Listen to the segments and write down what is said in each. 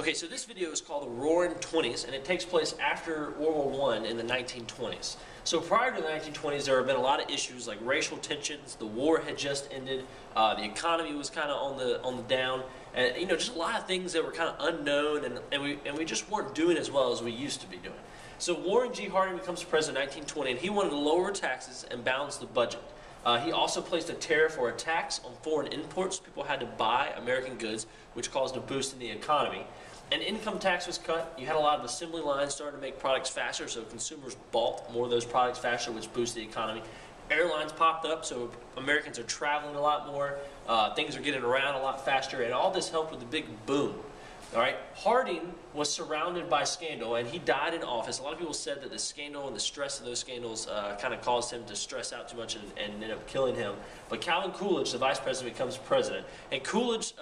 Okay, so this video is called the Roaring Twenties, and it takes place after World War I in the 1920s. So prior to the 1920s, there have been a lot of issues like racial tensions. The war had just ended. The economy was kind of on the down, and just a lot of things that were kind of unknown, and we just weren't doing as well as we used to be doing. So Warren G. Harding becomes president in 1920, and he wanted to lower taxes and balance the budget. He also placed a tariff or a tax on foreign imports. People had to buy American goods, which caused a boost in the economy. An income tax was cut. You had a lot of assembly lines starting to make products faster, so consumers bought more of those products faster, which boosted the economy. Airlines popped up, so Americans are traveling a lot more. Things are getting around a lot faster, and all this helped with the big boom. All right, Harding was surrounded by scandal, and he died in office. A lot of people said that the scandal and the stress of those scandals kind of caused him to stress out too much and ended up killing him. But Calvin Coolidge, the vice president, becomes president. And Coolidge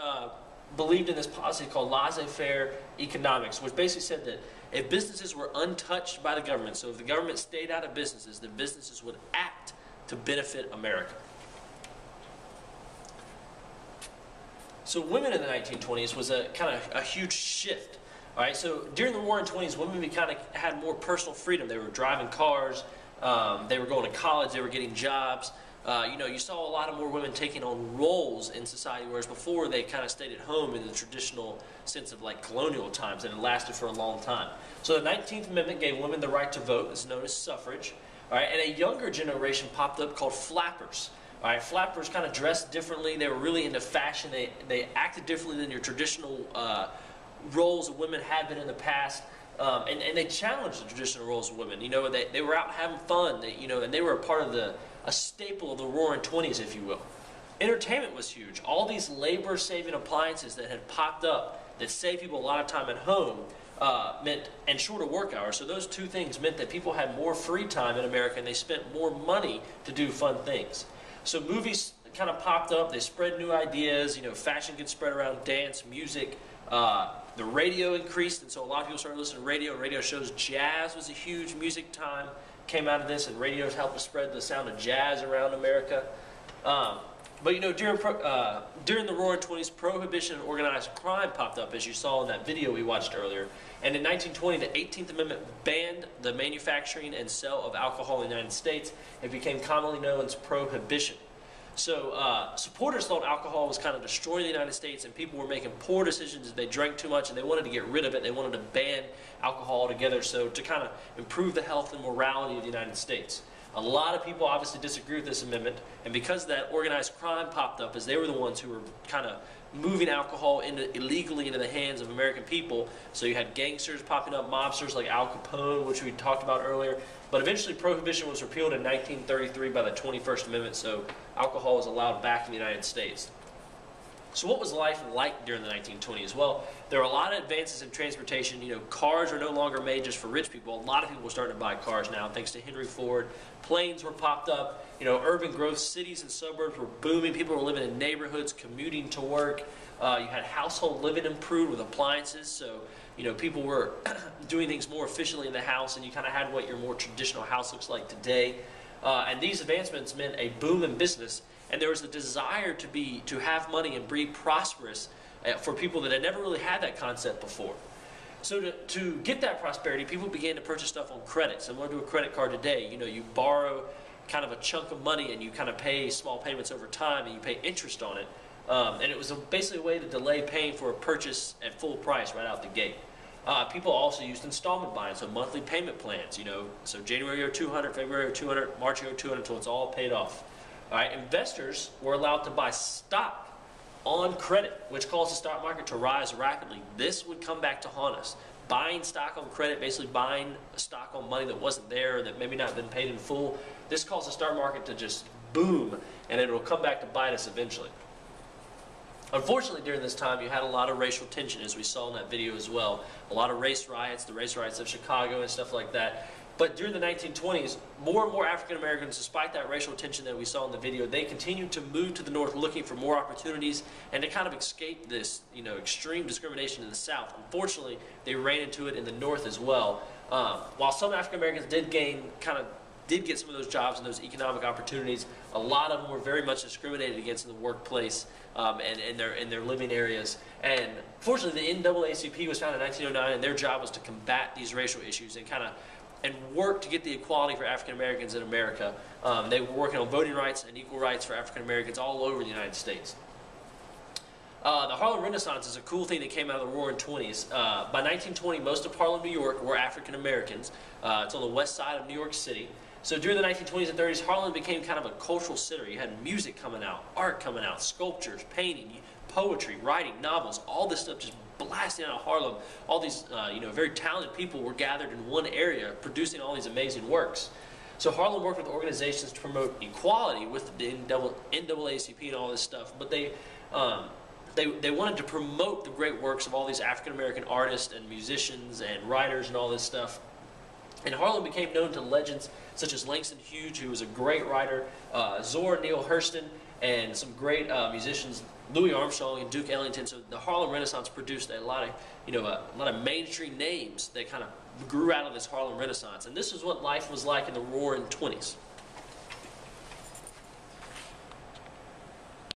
believed in this policy called laissez-faire economics, which basically said that if businesses were untouched by the government, so if the government stayed out of businesses, then businesses would act to benefit America. So women in the 1920s was a kind of a huge shift. All right, so during the Roaring Twenties, women kind of had more personal freedom. They were driving cars, they were going to college, they were getting jobs. You saw a lot of more women taking on roles in society, whereas before they kind of stayed at home in the traditional sense of like colonial times, and it lasted for a long time. So the 19th Amendment gave women the right to vote. It's known as suffrage. All right, and a younger generation popped up called flappers. All right, flappers kind of dressed differently. They were really into fashion. They acted differently than your traditional roles of women had been in the past. And they challenged the traditional roles of women. They were out having fun. And they were a part of a staple of the Roaring Twenties, if you will. Entertainment was huge. All these labor-saving appliances that had popped up that saved people a lot of time at home and shorter work hours. So those two things meant that people had more free time in America, and they spent more money to do fun things. So movies kind of popped up. They spread new ideas. Fashion could spread around, dance, music. The radio increased, and so a lot of people started listening to radio and radio shows. Jazz was a huge music time, came out of this, and radios helped to spread the sound of jazz around America. But during the Roaring Twenties, Prohibition and organized crime popped up, as you saw in that video we watched earlier. And in 1920, the 18th Amendment banned the manufacturing and sale of alcohol in the United States. It became commonly known as Prohibition. So supporters thought alcohol was kind of destroying the United States, and people were making poor decisions if they drank too much, and they wanted to get rid of it. They wanted to ban alcohol altogether, so to kind of improve the health and morality of the United States. A lot of people obviously disagree with this amendment, and because of that, organized crime popped up, as they were the ones who were kind of moving alcohol illegally into the hands of American people. So you had gangsters popping up, mobsters like Al Capone, which we talked about earlier. But eventually Prohibition was repealed in 1933 by the 21st Amendment, so alcohol was allowed back in the United States. So what was life like during the 1920s? Well, there were a lot of advances in transportation. Cars are no longer made just for rich people. A lot of people were starting to buy cars now, thanks to Henry Ford. Planes were popped up. Urban growth, cities and suburbs were booming. People were living in neighborhoods, commuting to work. You had household living improved with appliances. So, people were doing things more efficiently in the house, and you kind of had what your more traditional house looks like today. And these advancements meant a boom in business, and there was a desire to have money and be prosperous for people that had never really had that concept before. So to get that prosperity, people began to purchase stuff on credit. Similar to a credit card today, you borrow kind of a chunk of money, and you kind of pay small payments over time, and you pay interest on it. And it was basically a way to delay paying for a purchase at full price right out the gate. People also used installment buying, so monthly payment plans. So January you owe $200, February you owe $200, March you owe $200 until it's all paid off. All right, investors were allowed to buy stock on credit, which caused the stock market to rise rapidly. This would come back to haunt us. Buying stock on credit, basically buying stock on money that wasn't there, or that maybe not been paid in full, this caused the stock market to just boom, and it will come back to bite us eventually. Unfortunately, during this time, you had a lot of racial tension, as we saw in that video as well. A lot of race riots, the race riots of Chicago and stuff like that. But during the 1920s, more and more African Americans, despite that racial tension that we saw in the video, they continued to move to the North looking for more opportunities and to kind of escape this, extreme discrimination in the South. Unfortunately, they ran into it in the North as well. While some African Americans did did get some of those jobs and those economic opportunities, a lot of them were very much discriminated against in the workplace and in their living areas. And fortunately, the NAACP was founded in 1909, and their job was to combat these racial issues and work to get the equality for African Americans in America. They were working on voting rights and equal rights for African Americans all over the United States. The Harlem Renaissance is a cool thing that came out of the Roaring Twenties. By 1920, most of Harlem, New York were African Americans. It's on the west side of New York City. So during the 1920s and 30s, Harlem became kind of a cultural center. You had music coming out, art coming out, sculptures, painting, poetry, writing, novels, all this stuff just blasting out of Harlem. All these very talented people were gathered in one area producing all these amazing works. So Harlem worked with organizations to promote equality with the NAACP and all this stuff, but they wanted to promote the great works of all these African American artists and musicians and writers and all this stuff. And Harlem became known to legends such as Langston Hughes, who was a great writer, Zora Neale Hurston, and some great musicians, Louis Armstrong and Duke Ellington. So the Harlem Renaissance produced a lot of mainstream names that kind of grew out of this Harlem Renaissance. And this is what life was like in the Roaring Twenties.